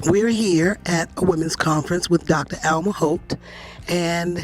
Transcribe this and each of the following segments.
We're here at a women's conference with Dr. Alma Holt, and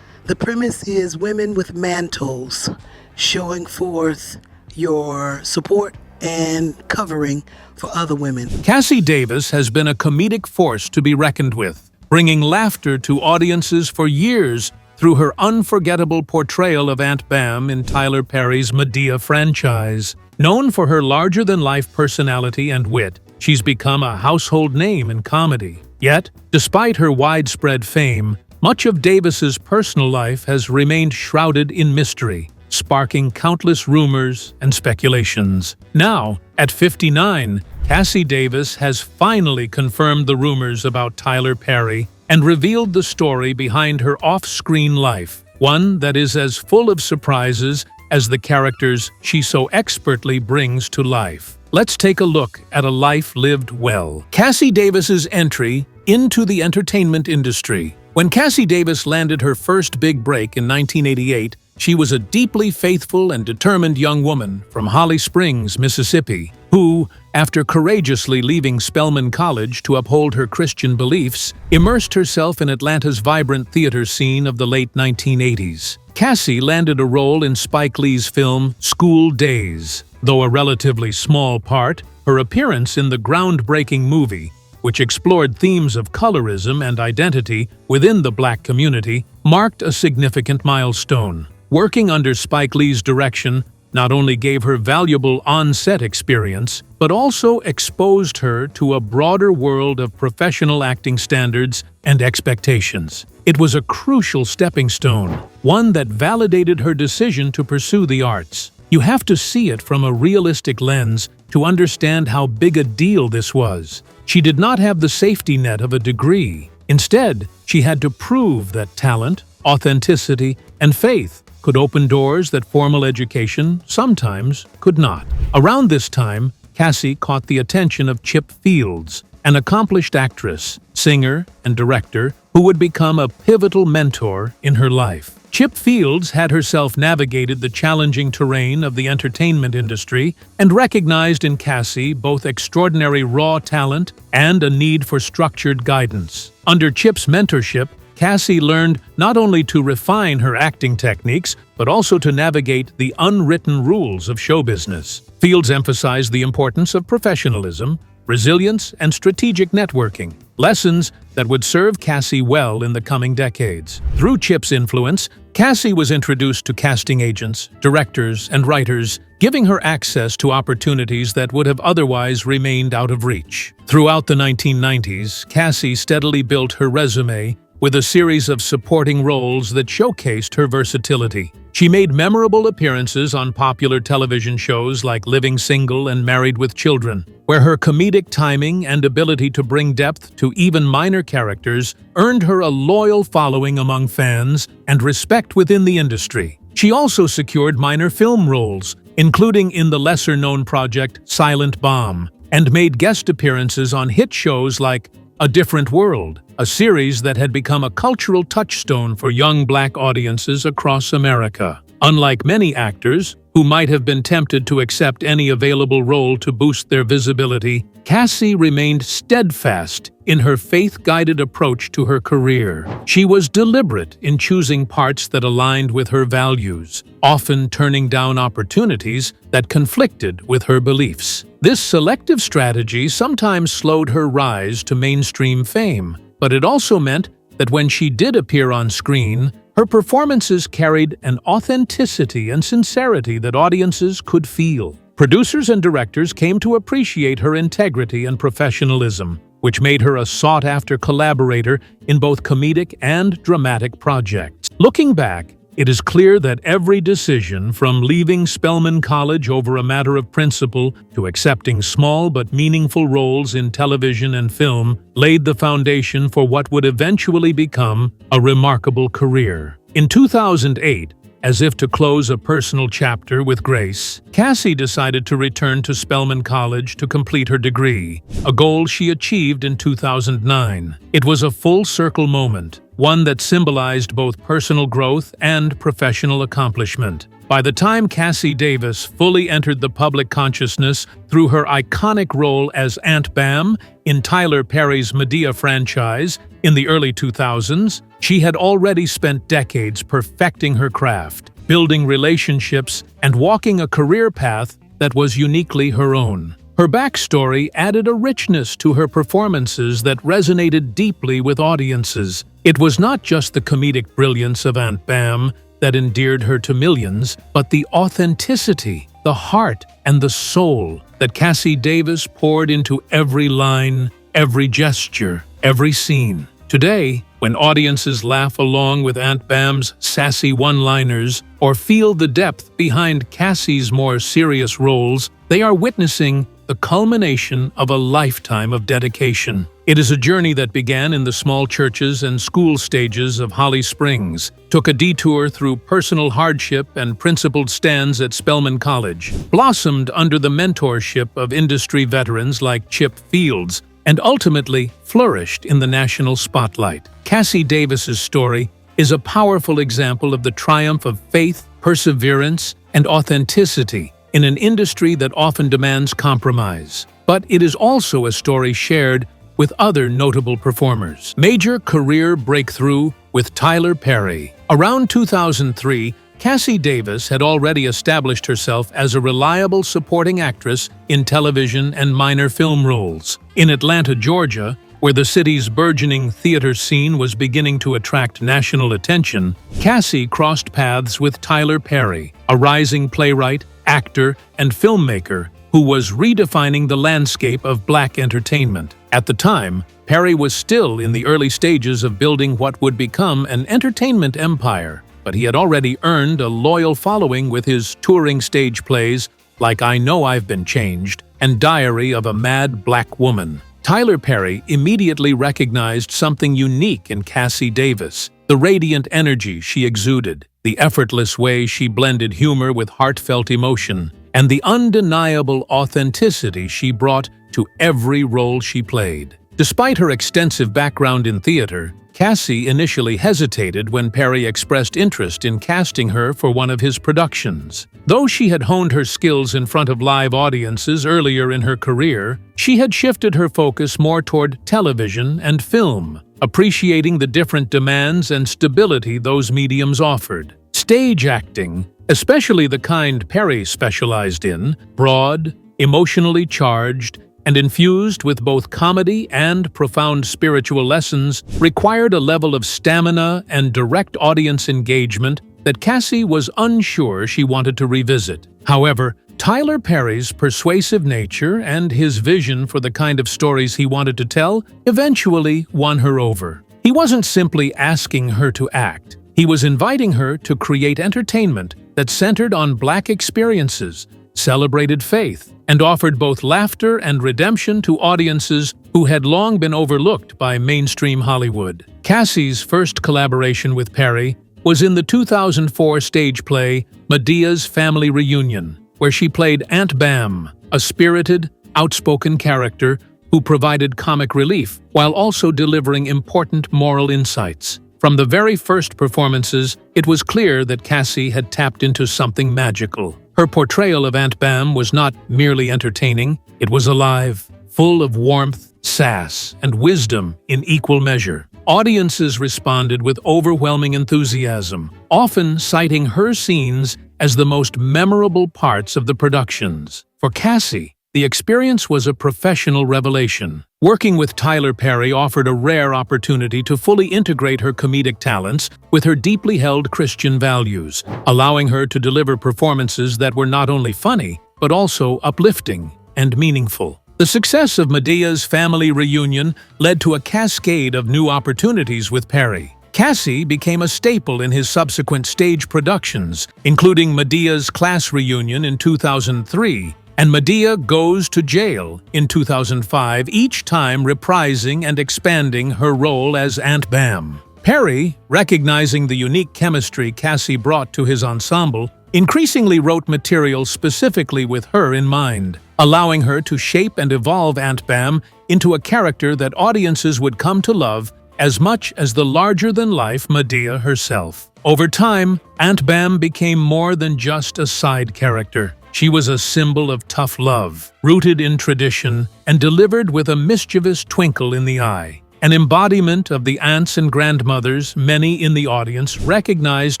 the premise is women with mantles, showing forth your support and covering for other women. Cassi Davis has been a comedic force to be reckoned with, bringing laughter to audiences for years through her unforgettable portrayal of Aunt Bam in Tyler Perry's Madea franchise. Known for her larger-than-life personality and wit, she's become a household name in comedy. Yet, despite her widespread fame, much of Davis's personal life has remained shrouded in mystery, sparking countless rumors and speculations. Now, at 59, Cassi Davis has finally confirmed the rumors about Tyler Perry and revealed the story behind her off-screen life, one that is as full of surprises as the characters she so expertly brings to life. Let's take a look at a life lived well. Cassi Davis's entry into the entertainment industry. When Cassi Davis landed her first big break in 1988, she was a deeply faithful and determined young woman from Holly Springs, Mississippi, who, after courageously leaving Spelman College to uphold her Christian beliefs, immersed herself in Atlanta's vibrant theater scene of the late 1980s. Cassi landed a role in Spike Lee's film School Days. Though a relatively small part, her appearance in the groundbreaking movie, which explored themes of colorism and identity within the Black community, marked a significant milestone. Working under Spike Lee's direction not only gave her valuable on-set experience, but also exposed her to a broader world of professional acting standards and expectations. It was a crucial stepping stone, one that validated her decision to pursue the arts. You have to see it from a realistic lens to understand how big a deal this was. She did not have the safety net of a degree. Instead, she had to prove that talent, authenticity, and faith could open doors that formal education sometimes could not. Around this time, Cassi caught the attention of Chip Fields, an accomplished actress, singer, and director who would become a pivotal mentor in her life. Chip Fields had herself navigated the challenging terrain of the entertainment industry and recognized in Cassi both extraordinary raw talent and a need for structured guidance. Under Chip's mentorship, Cassi learned not only to refine her acting techniques, but also to navigate the unwritten rules of show business. Fields emphasized the importance of professionalism, resilience, and strategic networking, lessons that would serve Cassi well in the coming decades. Through Chip's influence, Cassi was introduced to casting agents, directors, and writers, giving her access to opportunities that would have otherwise remained out of reach. Throughout the 1990s, Cassi steadily built her resume with a series of supporting roles that showcased her versatility. She made memorable appearances on popular television shows like Living Single and Married with Children, where her comedic timing and ability to bring depth to even minor characters earned her a loyal following among fans and respect within the industry. She also secured minor film roles, including in the lesser-known project Silent Bomb, and made guest appearances on hit shows like A Different World, a series that had become a cultural touchstone for young Black audiences across America. Unlike many actors, who might have been tempted to accept any available role to boost their visibility, Cassi remained steadfast in her faith-guided approach to her career. She was deliberate in choosing parts that aligned with her values, often turning down opportunities that conflicted with her beliefs. This selective strategy sometimes slowed her rise to mainstream fame, but it also meant that when she did appear on screen, her performances carried an authenticity and sincerity that audiences could feel. Producers and directors came to appreciate her integrity and professionalism, which made her a sought-after collaborator in both comedic and dramatic projects. Looking back, it is clear that every decision, from leaving Spelman College over a matter of principle to accepting small but meaningful roles in television and film, laid the foundation for what would eventually become a remarkable career. In 2008, as if to close a personal chapter with grace, Cassi decided to return to Spelman College to complete her degree, a goal she achieved in 2009. It was a full-circle moment, one that symbolized both personal growth and professional accomplishment. By the time Cassi Davis fully entered the public consciousness through her iconic role as Aunt Bam in Tyler Perry's Madea franchise in the early 2000s, she had already spent decades perfecting her craft, building relationships, and walking a career path that was uniquely her own. Her backstory added a richness to her performances that resonated deeply with audiences. It was not just the comedic brilliance of Aunt Bam that endeared her to millions, but the authenticity, the heart, and the soul that Cassi Davis poured into every line, every gesture, every scene. Today, when audiences laugh along with Aunt Bam's sassy one-liners or feel the depth behind Cassie's more serious roles, they are witnessing the culmination of a lifetime of dedication. It is a journey that began in the small churches and school stages of Holly Springs, took a detour through personal hardship and principled stands at Spelman College, blossomed under the mentorship of industry veterans like Chip Fields, and ultimately flourished in the national spotlight. Cassi Davis's story is a powerful example of the triumph of faith, perseverance, and authenticity in an industry that often demands compromise. But it is also a story shared with other notable performers. Major career breakthrough with Tyler Perry. Around 2003, Cassi Davis had already established herself as a reliable supporting actress in television and minor film roles. In Atlanta, Georgia, where the city's burgeoning theater scene was beginning to attract national attention, Cassi crossed paths with Tyler Perry, a rising playwright, actor, and filmmaker who was redefining the landscape of Black entertainment. At the time, Perry was still in the early stages of building what would become an entertainment empire, but he had already earned a loyal following with his touring stage plays like I Know I've Been Changed and Diary of a Mad Black Woman. Tyler Perry immediately recognized something unique in Cassi Davis: the radiant energy she exuded, the effortless way she blended humor with heartfelt emotion, and the undeniable authenticity she brought to every role she played. Despite her extensive background in theater, Cassi initially hesitated when Perry expressed interest in casting her for one of his productions. Though she had honed her skills in front of live audiences earlier in her career, she had shifted her focus more toward television and film, appreciating the different demands and stability those mediums offered. Stage acting, especially the kind Perry specialized in, broad, emotionally charged, and infused with both comedy and profound spiritual lessons, required a level of stamina and direct audience engagement that Cassi was unsure she wanted to revisit. However, Tyler Perry's persuasive nature and his vision for the kind of stories he wanted to tell eventually won her over. He wasn't simply asking her to act. He was inviting her to create entertainment that centered on Black experiences, celebrated faith, and offered both laughter and redemption to audiences who had long been overlooked by mainstream Hollywood. Cassi's first collaboration with Perry was in the 2004 stage play Medea's Family Reunion, where she played Aunt Bam, a spirited, outspoken character who provided comic relief while also delivering important moral insights. From the very first performances, it was clear that Cassi had tapped into something magical. Her portrayal of Aunt Bam was not merely entertaining, it was alive, full of warmth, sass, and wisdom in equal measure. Audiences responded with overwhelming enthusiasm, often citing her scenes as the most memorable parts of the productions. For Cassi, the experience was a professional revelation. Working with Tyler Perry offered a rare opportunity to fully integrate her comedic talents with her deeply held Christian values, allowing her to deliver performances that were not only funny, but also uplifting and meaningful. The success of Medea's Family Reunion led to a cascade of new opportunities with Perry. Cassi became a staple in his subsequent stage productions, including Medea's Class Reunion in 2003, and Madea Goes to Jail in 2005, each time reprising and expanding her role as Aunt Bam. Perry, recognizing the unique chemistry Cassi brought to his ensemble, increasingly wrote material specifically with her in mind, allowing her to shape and evolve Aunt Bam into a character that audiences would come to love as much as the larger-than-life Madea herself. Over time, Aunt Bam became more than just a side character. She was a symbol of tough love, rooted in tradition, and delivered with a mischievous twinkle in the eye. An embodiment of the aunts and grandmothers many in the audience recognized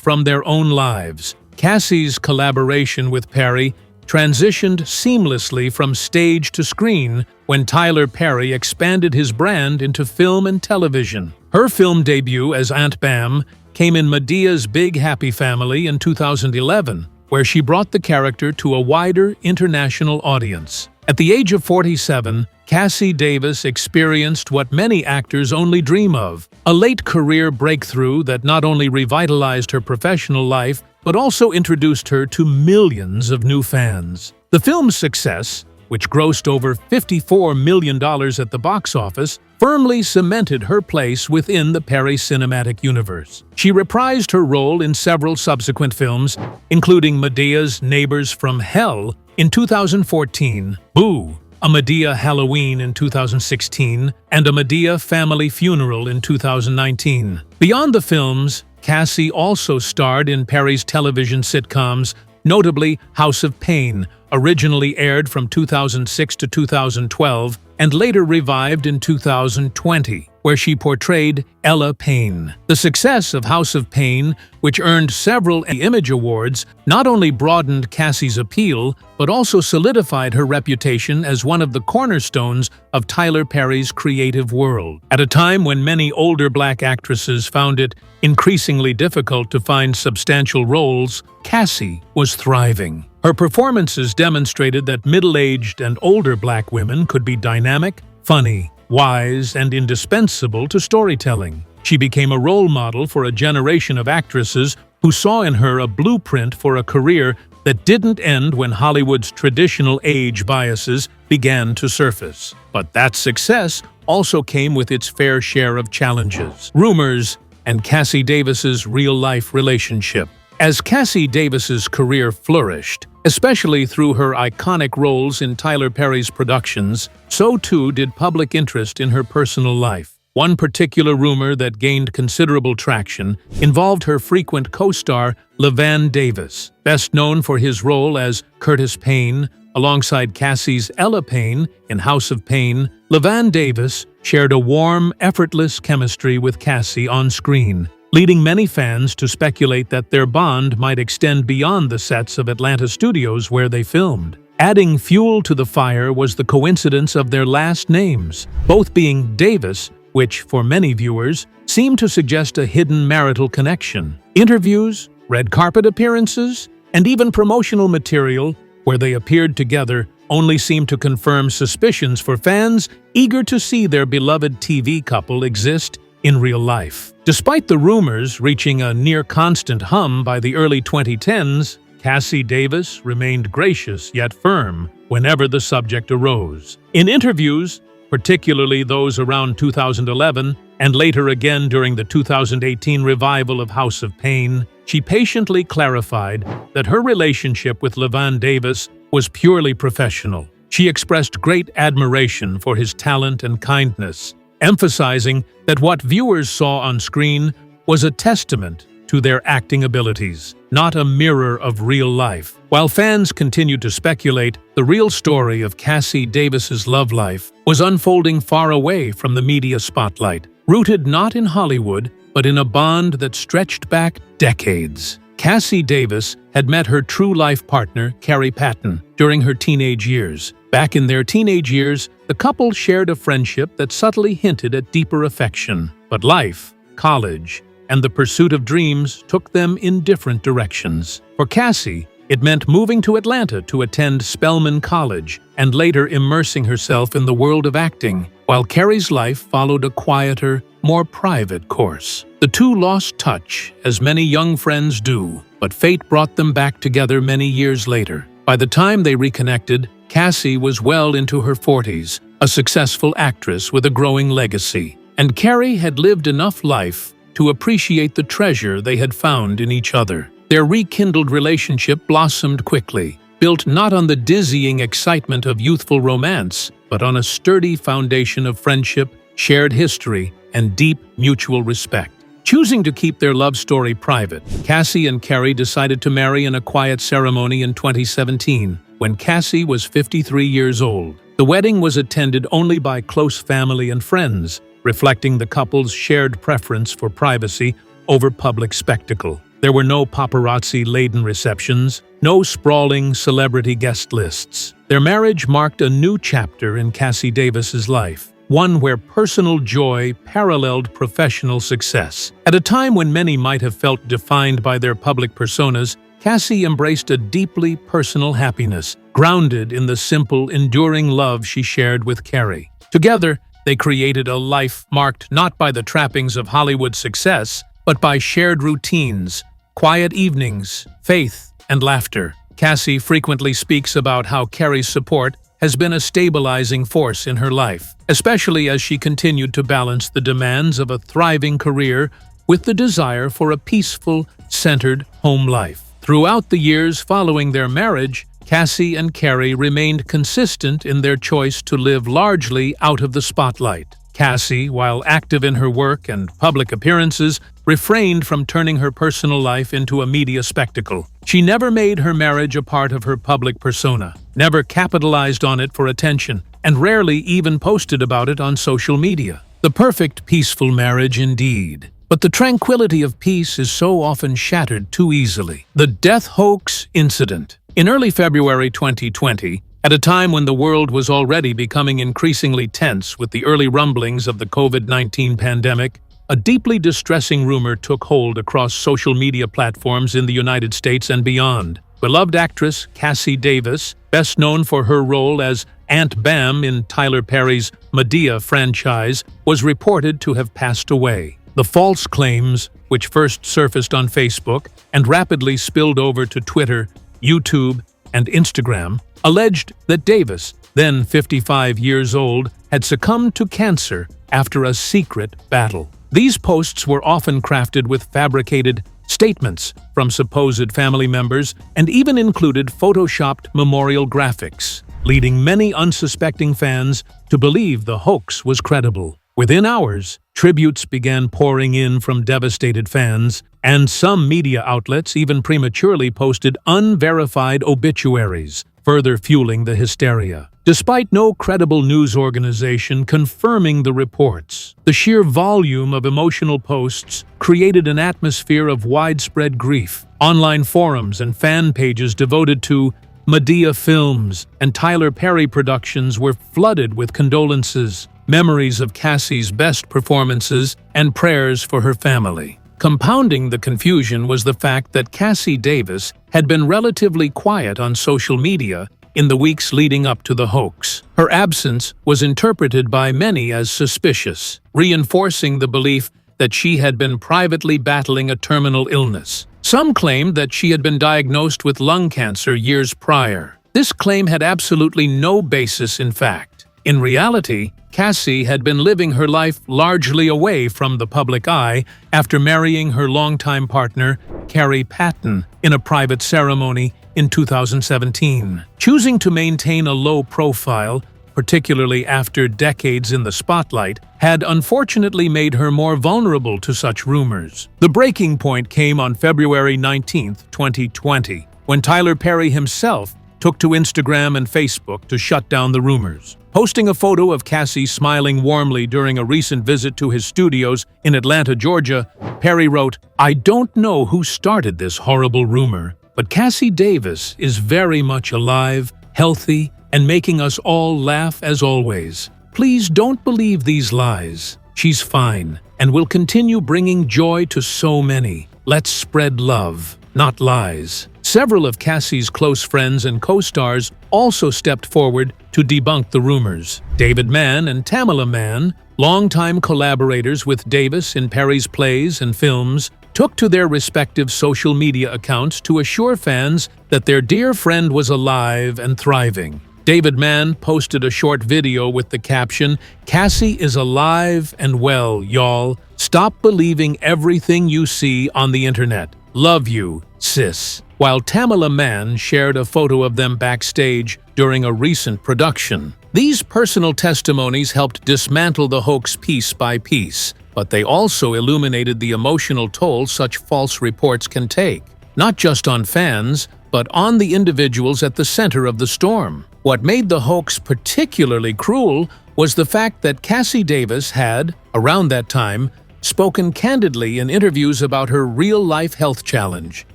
from their own lives. Cassie's collaboration with Perry transitioned seamlessly from stage to screen when Tyler Perry expanded his brand into film and television. Her film debut as Aunt Bam came in Madea's Big Happy Family in 2011, where she brought the character to a wider international audience. At the age of 47, Cassi Davis experienced what many actors only dream of, a late career breakthrough that not only revitalized her professional life, but also introduced her to millions of new fans. The film's success, which grossed over $54 million at the box office, firmly cemented her place within the Perry cinematic universe. She reprised her role in several subsequent films, including Madea's Neighbors from Hell in 2014, Boo! A Madea Halloween in 2016, and A Madea Family Funeral in 2019. Beyond the films, Cassi also starred in Perry's television sitcoms, notably House of Pain, originally aired from 2006 to 2012, and later revived in 2020, where she portrayed Ella Payne. The success of House of Pain, which earned several Image Awards, not only broadened Cassie's appeal, but also solidified her reputation as one of the cornerstones of Tyler Perry's creative world. At a time when many older black actresses found it increasingly difficult to find substantial roles, Cassi was thriving. Her performances demonstrated that middle-aged and older black women could be dynamic, funny, wise, and indispensable to storytelling. She became a role model for a generation of actresses who saw in her a blueprint for a career that didn't end when Hollywood's traditional age biases began to surface. But that success also came with its fair share of challenges, rumors, and Cassi Davis's real-life relationship. As Cassi Davis's career flourished, especially through her iconic roles in Tyler Perry's productions, so too did public interest in her personal life. One particular rumor that gained considerable traction involved her frequent co-star LaVan Davis, best known for his role as Curtis Payne. Alongside Cassie's Ella Payne in House of Pain, LaVan Davis shared a warm, effortless chemistry with Cassi on screen, leading many fans to speculate that their bond might extend beyond the sets of Atlanta studios where they filmed. Adding fuel to the fire was the coincidence of their last names, both being Davis, which, for many viewers, seemed to suggest a hidden marital connection. Interviews, red carpet appearances, and even promotional material where they appeared together only seemed to confirm suspicions for fans eager to see their beloved TV couple exist in real life. Despite the rumors reaching a near-constant hum by the early 2010s, Cassi Davis remained gracious yet firm whenever the subject arose. In interviews, particularly those around 2011 and later again during the 2018 revival of House of Pain, she patiently clarified that her relationship with LaVan Davis was purely professional. She expressed great admiration for his talent and kindness, emphasizing that what viewers saw on screen was a testament to their acting abilities, not a mirror of real life. While fans continued to speculate, the real story of Cassi Davis's love life was unfolding far away from the media spotlight, rooted not in Hollywood, but in a bond that stretched back decades. Cassi Davis had met her true-life partner, Carrie Patton, during her teenage years. Back in their teenage years, the couple shared a friendship that subtly hinted at deeper affection. But life, college, and the pursuit of dreams took them in different directions. For Cassi, it meant moving to Atlanta to attend Spelman College and later immersing herself in the world of acting, while Carrie's life followed a quieter, more private course. The two lost touch, as many young friends do, but fate brought them back together many years later. By the time they reconnected, Cassi was well into her 40s, a successful actress with a growing legacy, and Carrie had lived enough life to appreciate the treasure they had found in each other. Their rekindled relationship blossomed quickly, built not on the dizzying excitement of youthful romance, but on a sturdy foundation of friendship, shared history, and deep mutual respect. Choosing to keep their love story private, Cassi and Carrie decided to marry in a quiet ceremony in 2017, when Cassi was 53 years old. The wedding was attended only by close family and friends, reflecting the couple's shared preference for privacy over public spectacle. There were no paparazzi-laden receptions, no sprawling celebrity guest lists. Their marriage marked a new chapter in Cassi Davis's life, one where personal joy paralleled professional success. At a time when many might have felt defined by their public personas, Cassi embraced a deeply personal happiness, grounded in the simple, enduring love she shared with Carrie. Together, they created a life marked not by the trappings of Hollywood success, but by shared routines, quiet evenings, faith, and laughter. Cassi frequently speaks about how Carrie's support has been a stabilizing force in her life, especially as she continued to balance the demands of a thriving career with the desire for a peaceful, centered home life. Throughout the years following their marriage, Cassi and Carrie remained consistent in their choice to live largely out of the spotlight. Cassi, while active in her work and public appearances, refrained from turning her personal life into a media spectacle. She never made her marriage a part of her public persona, never capitalized on it for attention, and rarely even posted about it on social media. The perfect, peaceful marriage indeed. But the tranquility of peace is so often shattered too easily. The death hoax incident. In early February 2020, at a time when the world was already becoming increasingly tense with the early rumblings of the COVID-19 pandemic, a deeply distressing rumor took hold across social media platforms in the United States and beyond. Beloved actress Cassi Davis, best known for her role as Aunt Bam in Tyler Perry's Madea franchise, was reported to have passed away. The false claims, which first surfaced on Facebook and rapidly spilled over to Twitter, YouTube, and Instagram, alleged that Davis, then 55 years old, had succumbed to cancer after a secret battle. These posts were often crafted with fabricated statements from supposed family members and even included photoshopped memorial graphics, leading many unsuspecting fans to believe the hoax was credible. Within hours, tributes began pouring in from devastated fans, and some media outlets even prematurely posted unverified obituaries, further fueling the hysteria. Despite no credible news organization confirming the reports, the sheer volume of emotional posts created an atmosphere of widespread grief. Online forums and fan pages devoted to Madea films and Tyler Perry productions were flooded with condolences, memories of Cassi's best performances, and prayers for her family. Compounding the confusion was the fact that Cassi Davis had been relatively quiet on social media in the weeks leading up to the hoax. Her absence was interpreted by many as suspicious, reinforcing the belief that she had been privately battling a terminal illness. Some claimed that she had been diagnosed with lung cancer years prior. This claim had absolutely no basis in fact. In reality, Cassi had been living her life largely away from the public eye after marrying her longtime partner, Carrie Patton, in a private ceremony in 2017. Choosing to maintain a low profile, particularly after decades in the spotlight, had unfortunately made her more vulnerable to such rumors. The breaking point came on February 19, 2020, when Tyler Perry himself took to Instagram and Facebook to shut down the rumors. Posting a photo of Cassi smiling warmly during a recent visit to his studios in Atlanta, Georgia, Perry wrote, "I don't know who started this horrible rumor, but Cassi Davis is very much alive, healthy, and making us all laugh as always. Please don't believe these lies. She's fine and will continue bringing joy to so many. Let's spread love, not lies." Several of Cassi's close friends and co-stars also stepped forward to debunk the rumors. David Mann and Tamela Mann, longtime collaborators with Davis in Perry's plays and films, took to their respective social media accounts to assure fans that their dear friend was alive and thriving. David Mann posted a short video with the caption, "Cassi is alive and well, y'all. Stop believing everything you see on the internet. Love you, sis." While Tamela Mann shared a photo of them backstage during a recent production. These personal testimonies helped dismantle the hoax piece by piece, but they also illuminated the emotional toll such false reports can take, not just on fans, but on the individuals at the center of the storm. What made the hoax particularly cruel was the fact that Cassi Davis had, around that time, spoken candidly in interviews about her real-life health challenge,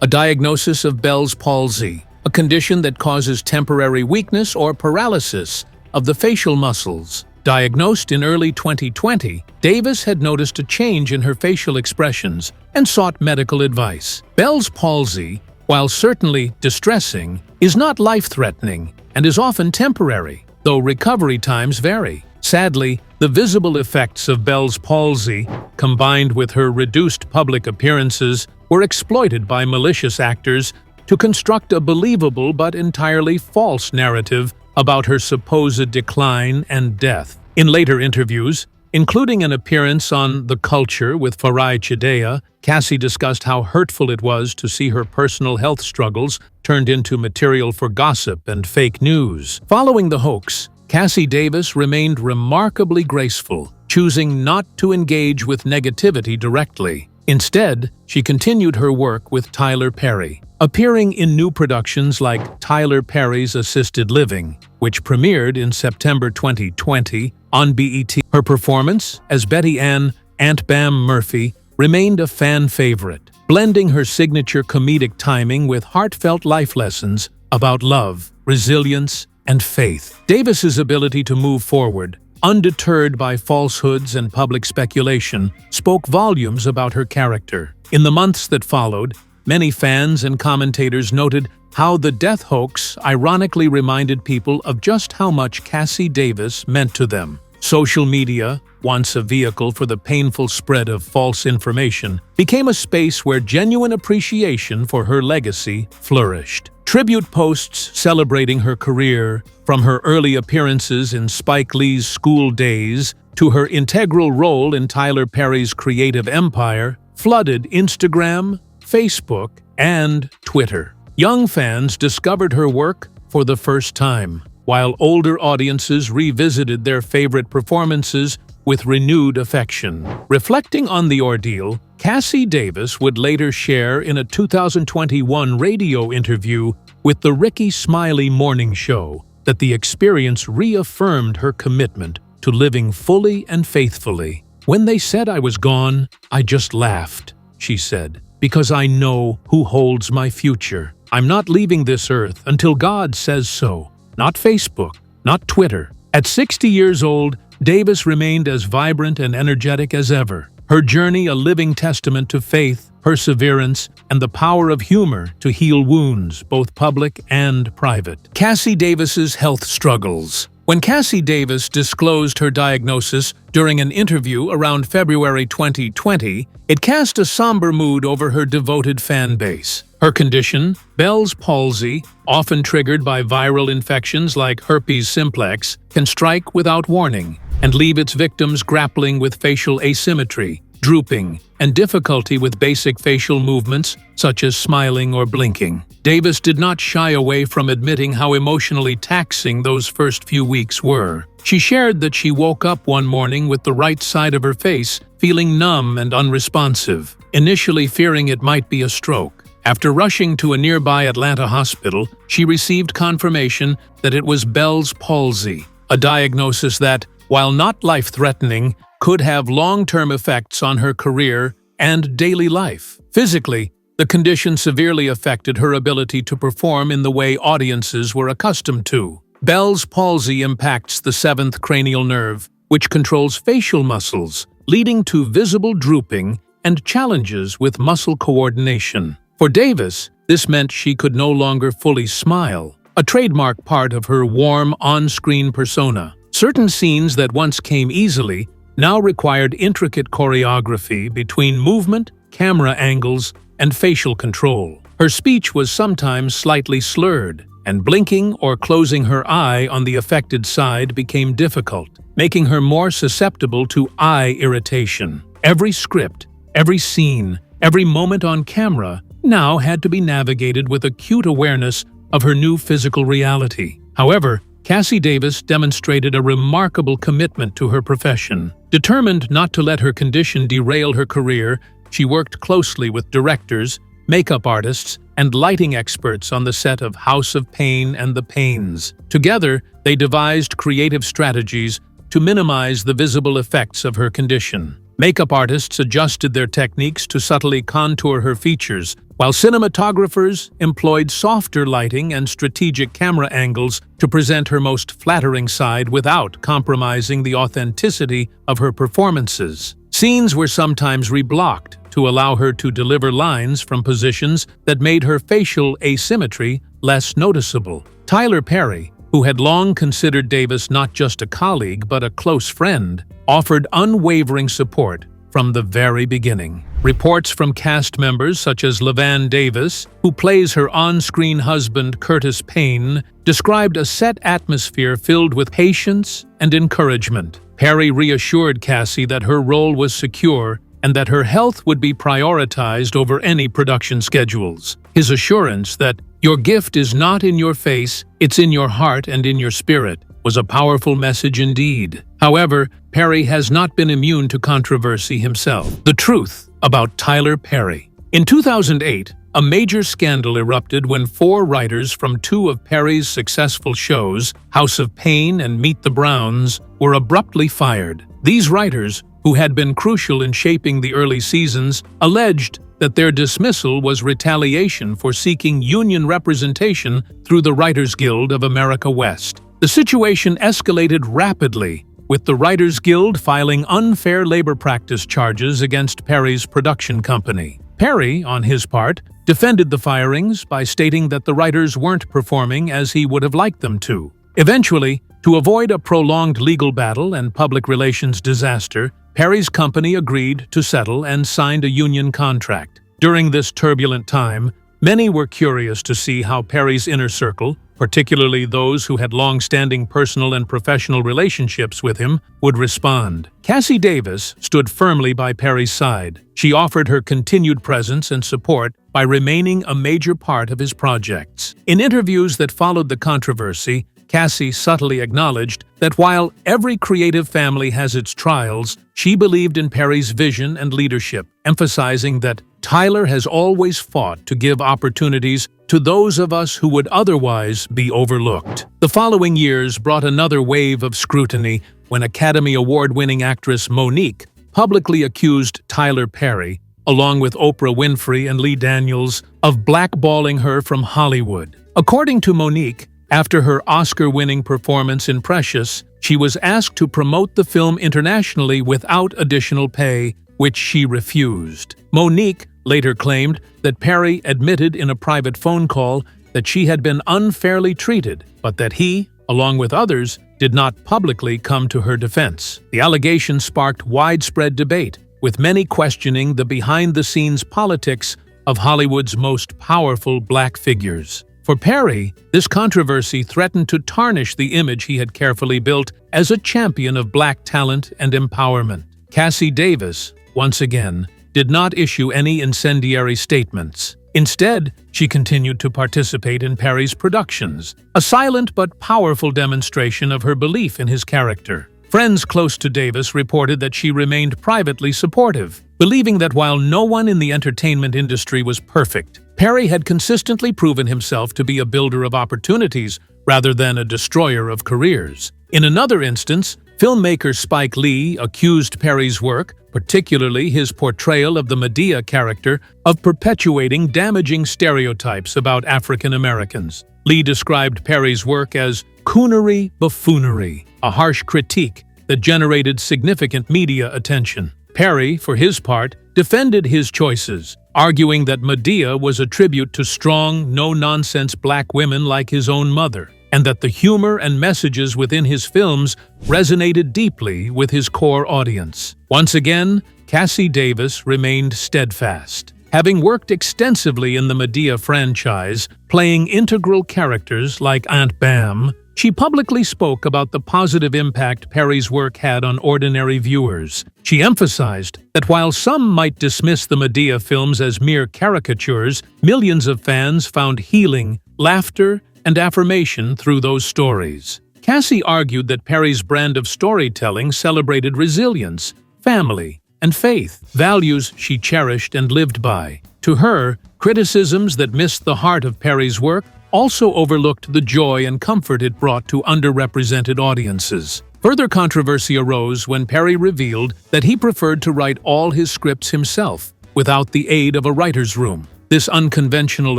a diagnosis of Bell's palsy, a condition that causes temporary weakness or paralysis of the facial muscles. Diagnosed in early 2020, Davis had noticed a change in her facial expressions and sought medical advice. Bell's palsy, while certainly distressing, is not life-threatening and is often temporary, though recovery times vary. Sadly, the visible effects of Bell's palsy, combined with her reduced public appearances, were exploited by malicious actors to construct a believable but entirely false narrative about her supposed decline and death. In later interviews, including an appearance on The Culture with Madea, Cassi discussed how hurtful it was to see her personal health struggles turned into material for gossip and fake news. Following the hoax, Cassi Davis remained remarkably graceful, choosing not to engage with negativity directly. Instead, she continued her work with Tyler Perry, appearing in new productions like Tyler Perry's Assisted Living, which premiered in September 2020 on BET. Her performance as Betty Ann "Aunt Bam" Murphy remained a fan favorite, blending her signature comedic timing with heartfelt life lessons about love, resilience, and faith. Davis's ability to move forward, undeterred by falsehoods and public speculation, spoke volumes about her character. In the months that followed, many fans and commentators noted how the death hoax ironically reminded people of just how much Cassi Davis meant to them. Social media, once a vehicle for the painful spread of false information, became a space where genuine appreciation for her legacy flourished. Tribute posts celebrating her career, from her early appearances in Spike Lee's School Days to her integral role in Tyler Perry's creative empire, flooded Instagram, Facebook, and Twitter. Young fans discovered her work for the first time, while older audiences revisited their favorite performances with renewed affection. Reflecting on the ordeal, Cassi Davis would later share in a 2021 radio interview with the Ricky Smiley Morning Show that the experience reaffirmed her commitment to living fully and faithfully. "When they said I was gone, I just laughed," she said, "because I know who holds my future. I'm not leaving this earth until God says so. Not Facebook, not Twitter." At 60 years old, Davis remained as vibrant and energetic as ever, her journey a living testament to faith, perseverance, and the power of humor to heal wounds, both public and private. Cassi Davis's health struggles. When Cassi Davis disclosed her diagnosis during an interview around February 2020, it cast a somber mood over her devoted fan base. Her condition, Bell's palsy, often triggered by viral infections like herpes simplex, can strike without warning and leave its victims grappling with facial asymmetry, drooping, and difficulty with basic facial movements such as smiling or blinking. Davis did not shy away from admitting how emotionally taxing those first few weeks were. She shared that she woke up one morning with the right side of her face feeling numb and unresponsive, initially fearing it might be a stroke. After rushing to a nearby Atlanta hospital, she received confirmation that it was Bell's palsy, a diagnosis that, while not life-threatening, could have long-term effects on her career and daily life. Physically, the condition severely affected her ability to perform in the way audiences were accustomed to. Bell's palsy impacts the seventh cranial nerve, which controls facial muscles, leading to visible drooping and challenges with muscle coordination. For Davis, this meant she could no longer fully smile, a trademark part of her warm on-screen persona. Certain scenes that once came easily now required intricate choreography between movement, camera angles, and facial control. Her speech was sometimes slightly slurred, and blinking or closing her eye on the affected side became difficult, making her more susceptible to eye irritation. Every script, every scene, every moment on camera now had to be navigated with acute awareness of her new physical reality. However, Cassi Davis demonstrated a remarkable commitment to her profession. Determined not to let her condition derail her career, she worked closely with directors, makeup artists, and lighting experts on the set of House of Pain and the Pains. Together, they devised creative strategies to minimize the visible effects of her condition. Makeup artists adjusted their techniques to subtly contour her features, while cinematographers employed softer lighting and strategic camera angles to present her most flattering side without compromising the authenticity of her performances. Scenes were sometimes reblocked to allow her to deliver lines from positions that made her facial asymmetry less noticeable. Tyler Perry, who had long considered Davis not just a colleague but a close friend, offered unwavering support from the very beginning. Reports from cast members such as LaVan Davis, who plays her on-screen husband Curtis Payne, described a set atmosphere filled with patience and encouragement. Perry reassured Cassi that her role was secure and that her health would be prioritized over any production schedules. His assurance that "your gift is not in your face, it's in your heart and in your spirit," was a powerful message indeed. However, Perry has not been immune to controversy himself. The truth about Tyler Perry. In 2008, a major scandal erupted when 4 writers from 2 of Perry's successful shows, House of Pain and Meet the Browns, were abruptly fired. These writers, who had been crucial in shaping the early seasons, alleged that their dismissal was retaliation for seeking union representation through the Writers Guild of America West. The situation escalated rapidly, with the Writers Guild filing unfair labor practice charges against Perry's production company. Perry, on his part, defended the firings by stating that the writers weren't performing as he would have liked them to. Eventually, to avoid a prolonged legal battle and public relations disaster, Perry's company agreed to settle and signed a union contract. During this turbulent time, many were curious to see how Perry's inner circle, particularly those who had long-standing personal and professional relationships with him, would respond. Cassi Davis stood firmly by Perry's side. She offered her continued presence and support by remaining a major part of his projects. In interviews that followed the controversy, Cassi subtly acknowledged that while every creative family has its trials, she believed in Perry's vision and leadership, emphasizing that Tyler has always fought to give opportunities to those of us who would otherwise be overlooked. The following years brought another wave of scrutiny when Academy Award-winning actress Monique publicly accused Tyler Perry, along with Oprah Winfrey and Lee Daniels, of blackballing her from Hollywood. According to Monique, after her Oscar-winning performance in Precious, she was asked to promote the film internationally without additional pay, which she refused. Monique later claimed that Perry admitted in a private phone call that she had been unfairly treated, but that he, along with others, did not publicly come to her defense. The allegation sparked widespread debate, with many questioning the behind-the-scenes politics of Hollywood's most powerful black figures. For Perry, this controversy threatened to tarnish the image he had carefully built as a champion of black talent and empowerment. Cassi Davis, once again, did not issue any incendiary statements. Instead, she continued to participate in Perry's productions, a silent but powerful demonstration of her belief in his character. Friends close to Davis reported that she remained privately supportive, believing that while no one in the entertainment industry was perfect, Perry had consistently proven himself to be a builder of opportunities rather than a destroyer of careers. In another instance, filmmaker Spike Lee accused Perry's work, particularly his portrayal of the Madea character, of perpetuating damaging stereotypes about African Americans. Lee described Perry's work as coonery buffoonery, a harsh critique that generated significant media attention. Perry, for his part, defended his choices, arguing that Madea was a tribute to strong, no-nonsense black women like his own mother, and that the humor and messages within his films resonated deeply with his core audience. Once again, Cassi Davis remained steadfast. Having worked extensively in the Madea franchise, playing integral characters like Aunt Bam, she publicly spoke about the positive impact Perry's work had on ordinary viewers. She emphasized that while some might dismiss the Madea films as mere caricatures, millions of fans found healing, laughter, and affirmation through those stories. Cassi argued that Perry's brand of storytelling celebrated resilience, family, and faith, values she cherished and lived by. To her, criticisms that missed the heart of Perry's work also overlooked the joy and comfort it brought to underrepresented audiences. Further controversy arose when Perry revealed that he preferred to write all his scripts himself, without the aid of a writer's room. This unconventional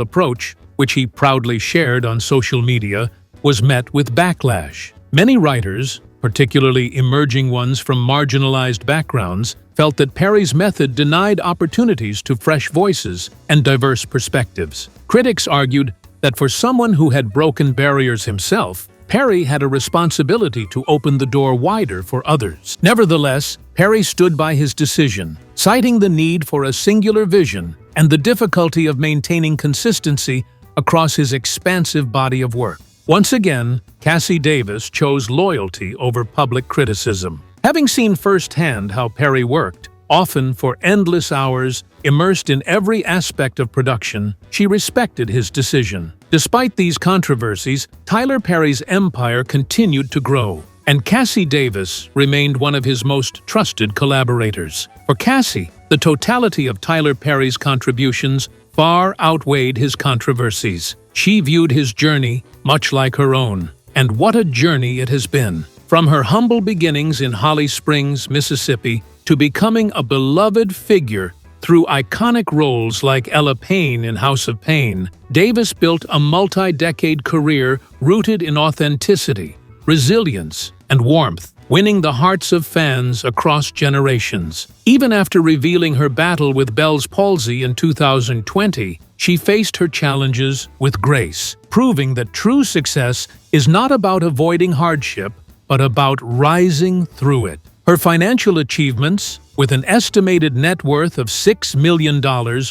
approach, which he proudly shared on social media, was met with backlash. Many writers, particularly emerging ones from marginalized backgrounds, felt that Perry's method denied opportunities to fresh voices and diverse perspectives. Critics argued that for someone who had broken barriers himself, Perry had a responsibility to open the door wider for others. Nevertheless, Perry stood by his decision, citing the need for a singular vision and the difficulty of maintaining consistency across his expansive body of work. Once again, Cassi Davis chose loyalty over public criticism. Having seen firsthand how Perry worked, often for endless hours, immersed in every aspect of production, she respected his decision. Despite these controversies, Tyler Perry's empire continued to grow, and Cassi Davis remained one of his most trusted collaborators. For Cassi, the totality of Tyler Perry's contributions far outweighed his controversies. She viewed his journey much like her own, and what a journey it has been. From her humble beginnings in Holly Springs, Mississippi, to becoming a beloved figure through iconic roles like Ella Payne in House of Pain, Davis built a multi-decade career rooted in authenticity, resilience, and warmth, winning the hearts of fans across generations. Even after revealing her battle with Bell's palsy in 2020, she faced her challenges with grace, proving that true success is not about avoiding hardship, but about rising through it. Her financial achievements, with an estimated net worth of $6 million,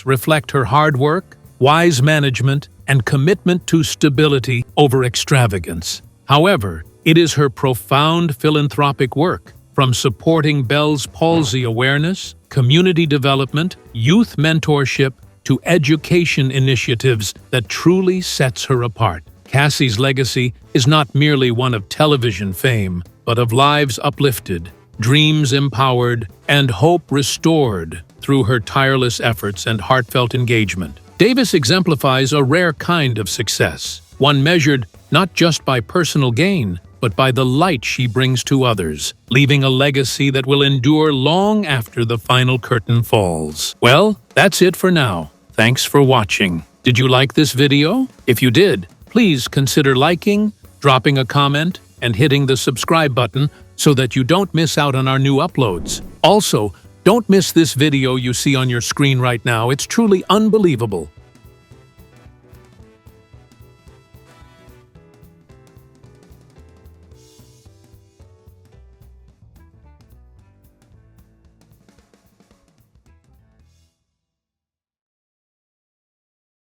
reflect her hard work, wise management, and commitment to stability over extravagance. However, it is her profound philanthropic work, from supporting Bell's palsy awareness, community development, youth mentorship, to education initiatives that truly sets her apart. Cassi's legacy is not merely one of television fame, but of lives uplifted, dreams empowered, and hope restored through her tireless efforts and heartfelt engagement. Davis exemplifies a rare kind of success, one measured not just by personal gain, but by the light she brings to others, leaving a legacy that will endure long after the final curtain falls. Well, that's it for now. Thanks for watching. Did you like this video? If you did, please consider liking, dropping a comment, and hitting the subscribe button so that you don't miss out on our new uploads. Also, don't miss this video you see on your screen right now. It's truly unbelievable.